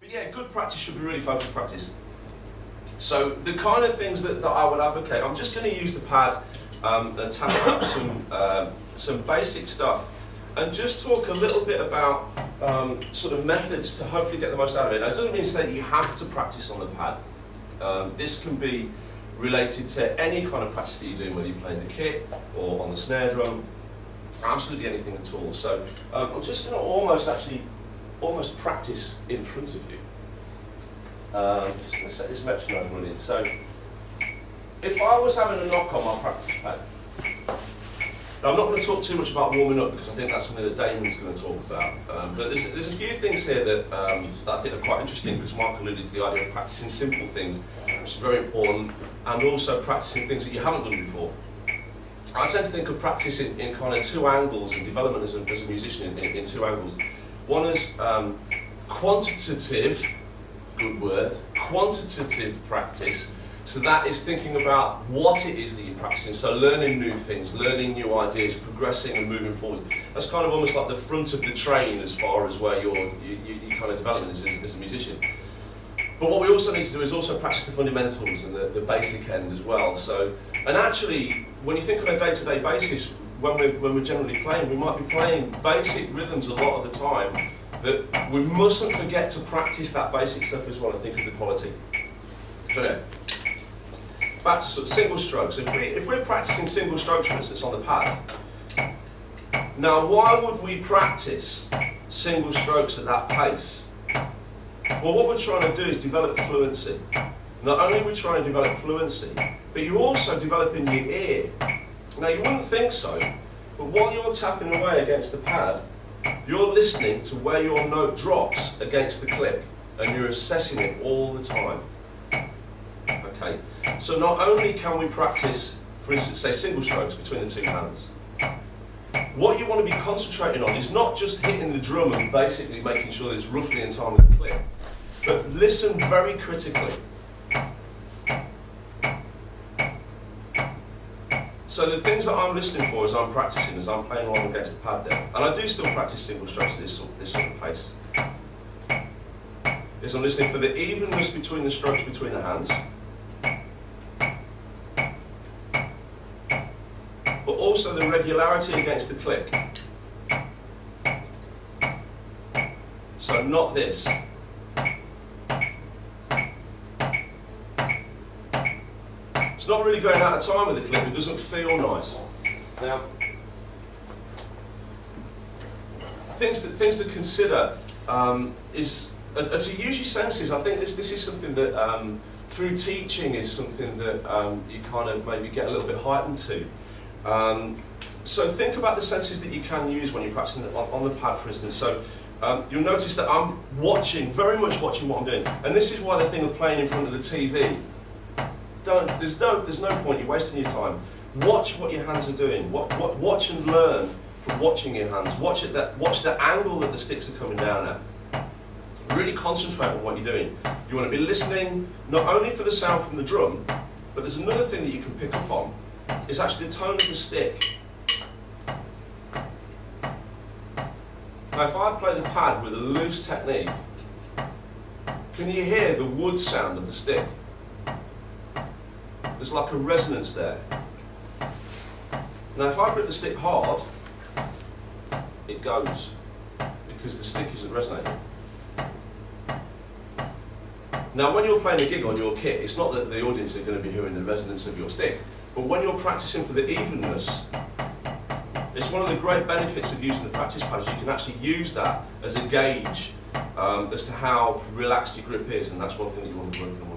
yeah, good practice should be really focused practice. So the kind of things that I would advocate, I'm just going to use the pad and tap out some basic stuff and just talk a little bit about sort of methods to hopefully get the most out of it. Now, it doesn't mean to say that you have to practice on the pad. This can be related to any kind of practice that you're doing, whether you're playing the kit or on the snare drum, absolutely anything at all. So I'm just going to almost practice in front of you. Just going to set this metronome running. So if I was having a knock on my practice pad, now I'm not going to talk too much about warming up because I think that's something that Damon's going to talk about. But there's a few things here that I think are quite interesting because Mark alluded to the idea of practicing simple things, which is very important, and also practicing things that you haven't done before. I tend to think of practice in kind of two angles and development as a musician in two angles. One is quantitative, good word, quantitative practice. So that is thinking about what it is that you're practicing. So learning new things, learning new ideas, progressing and moving forward. That's kind of almost like the front of the train as far as where your kind of development is as a musician. But what we also need to do is also practice the fundamentals and the basic end as well. So, and actually, when you think on a day-to-day basis, when we're generally playing, we might be playing basic rhythms a lot of the time, but we mustn't forget to practice that basic stuff as well and think of the quality. So now, back to sort of single strokes. If we're practicing single strokes, for instance, on the pad, now why would we practice single strokes at that pace? Well, what we're trying to do is develop fluency. Not only are we trying to develop fluency, but you're also developing your ear. Now, you wouldn't think so, but while you're tapping away against the pad, you're listening to where your note drops against the click, and you're assessing it all the time. Okay, so not only can we practice, for instance, say single strokes between the two hands, what you want to be concentrating on is not just hitting the drum and basically making sure that it's roughly in time with the click, but listen very critically. So the things that I'm listening for as I'm practicing, as I'm playing along against the pad there, and I do still practice single strokes at this sort of pace, is I'm listening for the evenness between the strokes between the hands, but also the regularity against the click. So not this. It's not really going out of time with the click, it doesn't feel nice. Now, things to consider is to use your senses. I think this is something that through teaching is something that you kind of maybe get a little bit heightened to. So think about the senses that you can use when you're practicing on the pad, for instance. So you'll notice that I'm watching, very much watching what I'm doing, and this is why the thing of playing in front of the TV. There's no point. You're wasting your time. Watch what your hands are doing. Watch and learn from watching your hands. Watch the angle that the sticks are coming down at. Really concentrate on what you're doing. You want to be listening not only for the sound from the drum, but there's another thing that you can pick up on. It's actually the tone of the stick. Now, if I play the pad with a loose technique, can you hear the wood sound of the stick? There's like a resonance there. Now, if I grip the stick hard, it goes, because the stick isn't resonating. Now, when you're playing a gig on your kit, it's not that the audience are going to be hearing the resonance of your stick, but when you're practicing for the evenness, it's one of the great benefits of using the practice pad is you can actually use that as a gauge as to how relaxed your grip is, and that's one thing that you want to work on.